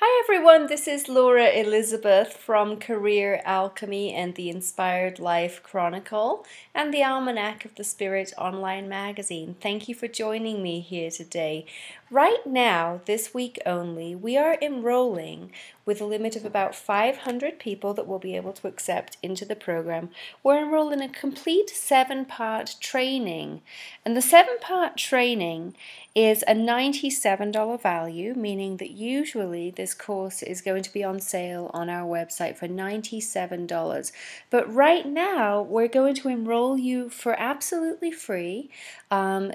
Hi everyone, this is Laura Elizabeth from Career Alchemy and the Inspired Life Chronicle and the Almanac of the Spirit online magazine. Thank you for joining me here today. Right now, this week only, we are enrolling with a limit of about 500 people that we'll be able to accept into the program. We're enrolled in a complete 7-part training, and the 7-part training is a $97 value, meaning that usually this course is going to be on sale on our website for $97. But right now, we're going to enroll you for absolutely free,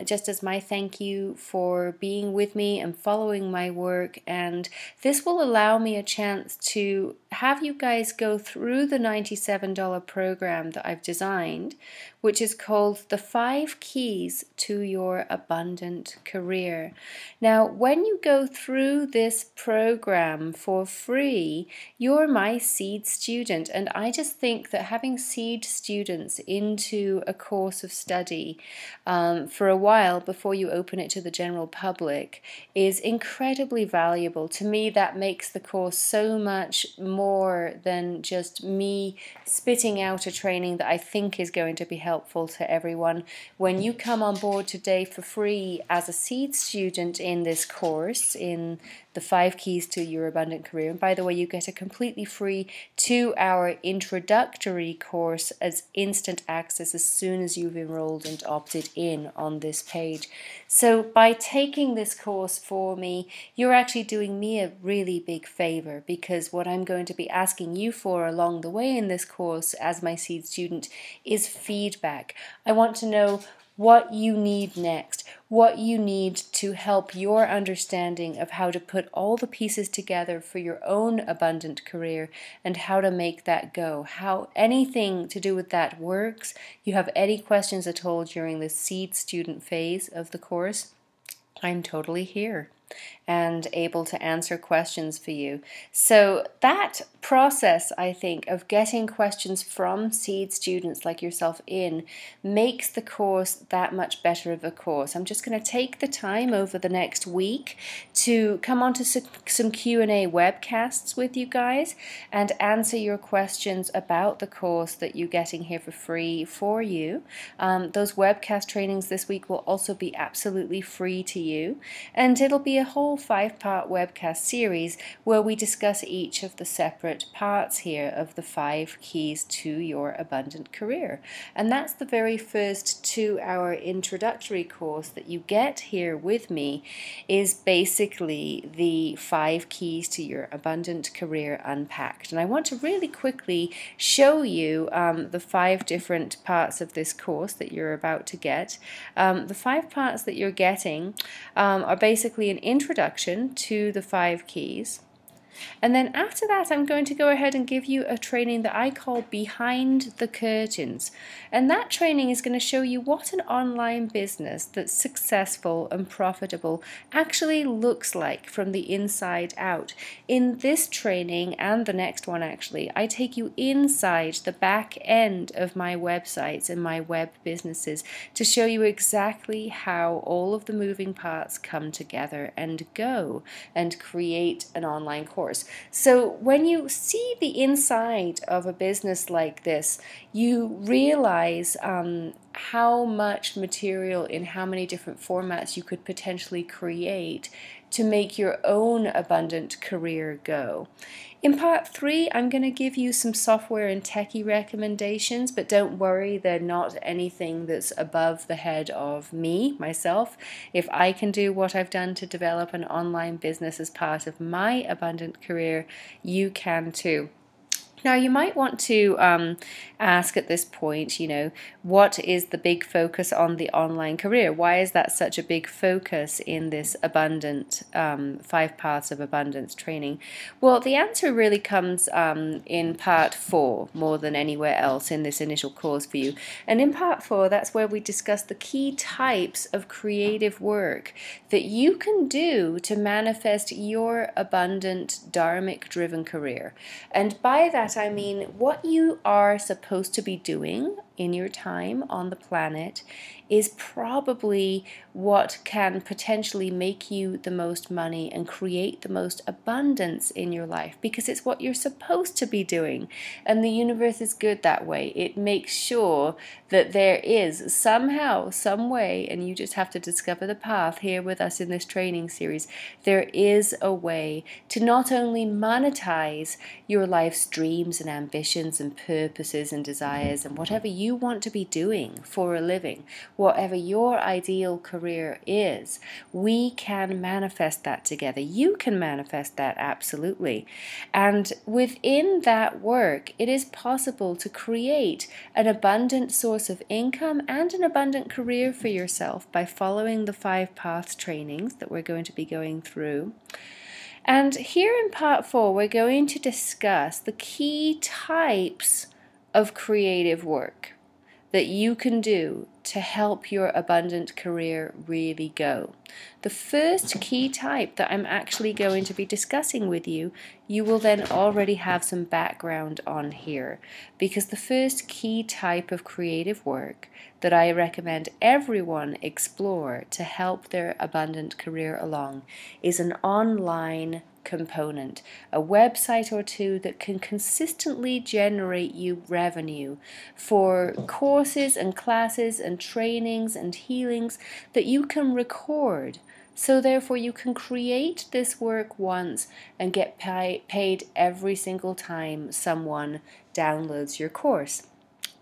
just as my thank you for being with me and following my work. And this will allow me a chance to have you guys go through the $97 program that I've designed, which is called The 5 Keys to Your Abundant Career. Now, when you go through this program for free, you're my seed student, and I just think that having seed students into a course of study for a while before you open it to the general public is incredibly valuable. To me, that makes the course so much more than just me spitting out a training that I think is going to be helpful to everyone. When you come on board today for free as a seed student in this course, in the 5 Keys to Your Abundant Career, and by the way, you get a completely free 2-hour introductory course as instant access as soon as you've enrolled and opted in on this page. So by taking this course for me, you're actually doing me a really big favor, because what I'm going to be asking you for along the way in this course as my seed student is feedback. I want to know what you need next, what you need to help your understanding of how to put all the pieces together for your own abundant career and how to make that go, how anything to do with that works. You have any questions at all during the seed student phase of the course, I'm totally here and able to answer questions for you. So that process, I think, of getting questions from seed students like yourself in makes the course that much better of a course. I'm just going to take the time over the next week to come on to some Q&A webcasts with you guys and answer your questions about the course that you're getting here for free for you. Those webcast trainings this week will also be absolutely free to you, and it'll be a whole 5-part webcast series where we discuss each of the separate parts here of the 5 keys to your abundant career. And that's the very first 2-hour introductory course that you get here with me, is basically the 5 keys to your abundant career unpacked. And I want to really quickly show you the 5 different parts of this course that you're about to get. The 5 parts that you're getting are basically an introduction to the 5 keys. And then after that, I'm going to go ahead and give you a training that I call Behind the Curtains. And that training is going to show you what an online business that's successful and profitable actually looks like from the inside out. In this training, and the next one actually, I take you inside the back end of my websites and my web businesses to show you exactly how all of the moving parts come together and go and create an online course. So when you see the inside of a business like this, you realize how much material in how many different formats you could potentially create to make your own abundant career go. In part 3, I'm going to give you some software and techie recommendations, but don't worry, they're not anything that's above the head of me, myself. If I can do what I've done to develop an online business as part of my abundant career, you can too. Now, you might want to ask at this point, what is the big focus on the online career? Why is that such a big focus in this abundant 5 Paths of Abundance training? Well, the answer really comes in part 4 more than anywhere else in this initial course for you. And in part 4, that's where we discuss the key types of creative work that you can do to manifest your abundant dharmic-driven career. And by that, I mean what you are supposed to be doing in your time on the planet is probably what can potentially make you the most money and create the most abundance in your life, because it's what you're supposed to be doing. And the universe is good that way. It makes sure that there is somehow, some way, and you just have to discover the path here with us in this training series, there is a way to not only monetize your life's dreams and ambitions and purposes and desires and whatever you want to be doing for a living, whatever your ideal career is, we can manifest that together. You can manifest that, absolutely. And within that work, it is possible to create an abundant source of income and an abundant career for yourself by following the 5 paths trainings that we're going to be going through. And here in part 4, we're going to discuss the key types of creative work that you can do to help your abundant career really go. The first key type that I'm actually going to be discussing with you, you will then already have some background on here, because the first key type of creative work that I recommend everyone explore to help their abundant career along is an online component, a website or two that can consistently generate you revenue for courses and classes and trainings and healings that you can record. So therefore you can create this work once and get paid every single time someone downloads your course.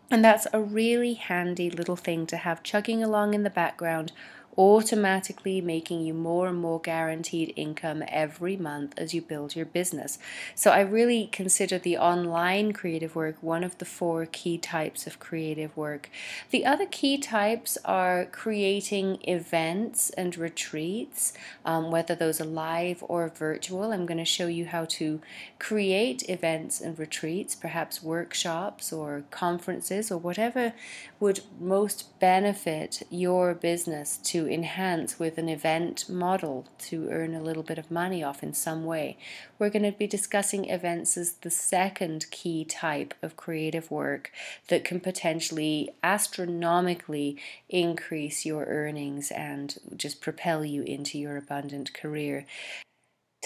And that's a really handy little thing to have chugging along in the background, automatically making you more and more guaranteed income every month as you build your business. So I really consider the online creative work one of the 4 key types of creative work. The other key types are creating events and retreats, whether those are live or virtual. I'm going to show you how to create events and retreats, perhaps workshops or conferences or whatever would most benefit your business to enhance with an event model to earn a little bit of money off in some way. We're going to be discussing events as the second key type of creative work that can potentially astronomically increase your earnings and just propel you into your abundant career.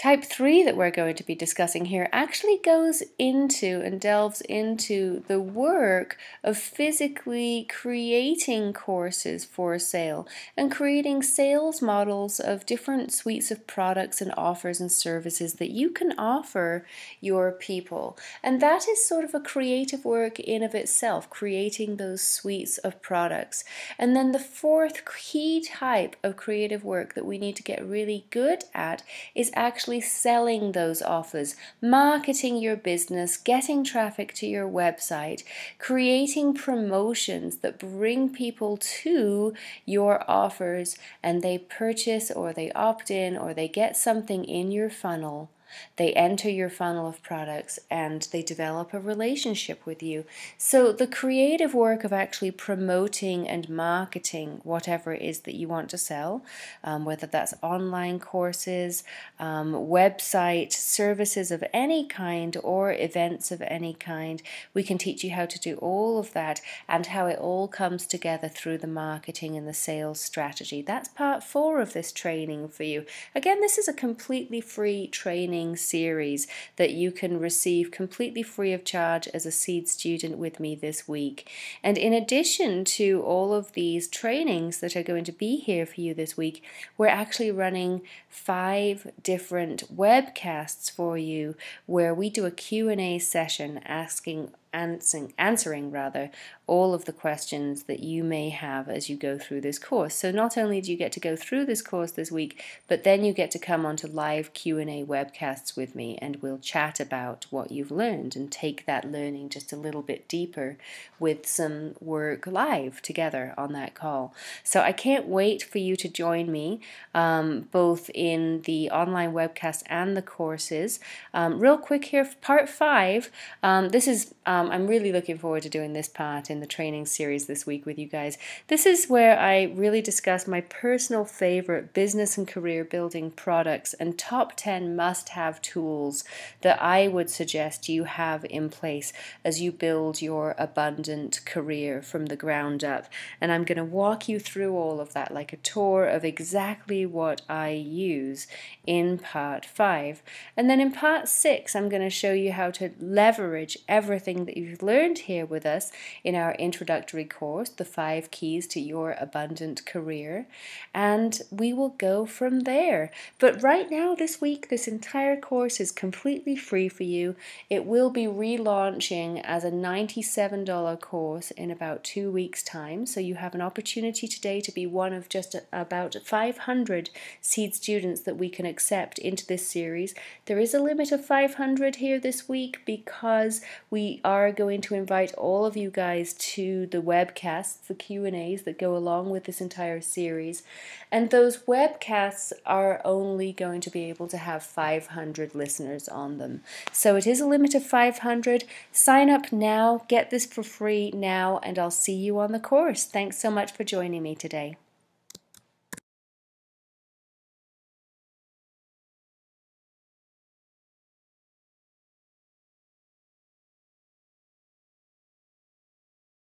Type 3 that we're going to be discussing here actually goes into and delves into the work of physically creating courses for sale and creating sales models of different suites of products and offers and services that you can offer your people. And that is sort of a creative work in of itself, creating those suites of products. And then the 4th key type of creative work that we need to get really good at is actually selling those offers, marketing your business, getting traffic to your website, creating promotions that bring people to your offers and they purchase or they opt in or they get something in your funnel. They enter your funnel of products and they develop a relationship with you. So the creative work of actually promoting and marketing whatever it is that you want to sell, whether that's online courses, website services of any kind or events of any kind, we can teach you how to do all of that and how it all comes together through the marketing and the sales strategy. That's part 4 of this training for you. Again, this is a completely free training series that you can receive completely free of charge as a seed student with me this week. And in addition to all of these trainings that are going to be here for you this week, we're actually running 5 different webcasts for you where we do a Q&A session answering all of the questions that you may have as you go through this course. So not only do you get to go through this course this week, but then you get to come onto live Q&A webcasts with me and we'll chat about what you've learned and take that learning just a little bit deeper with some work live together on that call. So I can't wait for you to join me both in the online webcast and the courses. Real quick here, part 5, this is I'm really looking forward to doing this part in the training series this week with you guys. This is where I really discuss my personal favorite business and career building products and top 10 must-have tools that I would suggest you have in place as you build your abundant career from the ground up. And I'm going to walk you through all of that, like a tour of exactly what I use in part 5. And then in part 6, I'm going to show you how to leverage everything that you've learned here with us in our introductory course, the 5 keys to your abundant career. And we will go from there. But right now, this week, this entire course is completely free for you. It will be relaunching as a $97 course in about 2 weeks' time. So you have an opportunity today to be one of just about 500 seed students that we can accept into this series. There is a limit of 500 here this week because we are going to invite all of you guys to the webcasts, the Q&As that go along with this entire series. And those webcasts are only going to be able to have 500 listeners on them. So it is a limit of 500. Sign up now, get this for free now, and I'll see you on the course. Thanks so much for joining me today.